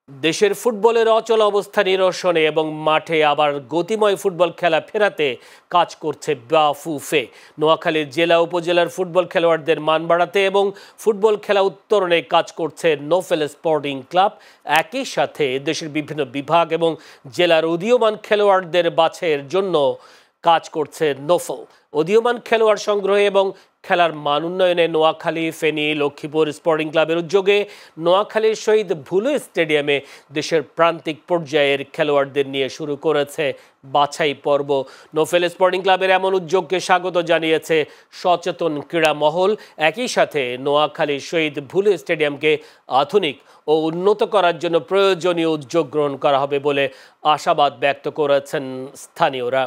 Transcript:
দেশের ফুটবলের অচল অবস্থা নিরসনে এবং মাঠে আবার গতিময় ফুটবল খেলা ফেরাতে কাজ করছে বাফুফে। নোয়াখালীর জেলা উপজেলার ফুটবল খেলোয়াড়দের মান বাড়াতে এবং ফুটবল খেলা উত্তরণে কাজ করছে নোফেল স্পোর্টিং ক্লাব। একই সাথে দেশের বিভিন্ন বিভাগ এবং জেলার উদীয়মান খেলোয়াড়দের বাছাইয়ের জন্য কাজ করছে নোফেল। উদীয়মান খেলোয়াড় সংগ্রহে এবং খেলার মান উন্নয়নে নোয়াখালী, ফেনী, লক্ষ্মীপুর স্পোর্টিং ক্লাবের উদ্যোগে নোয়াখালীর শহীদ ভুলু স্টেডিয়ামে দেশের প্রান্তিক পর্যায়ের খেলোয়াড়দের নিয়ে শুরু করেছে বাছাই পর্ব। নোফেল স্পোর্টিং ক্লাবের এমন উদ্যোগকে স্বাগত জানিয়েছে সচেতন ক্রীড়া মহল। একই সাথে নোয়াখালীর শহীদ ভুলু স্টেডিয়ামকে আধুনিক ও উন্নত করার জন্য প্রয়োজনীয় উদ্যোগ গ্রহণ করা হবে বলে আশাবাদ ব্যক্ত করেছেন স্থানীয়রা।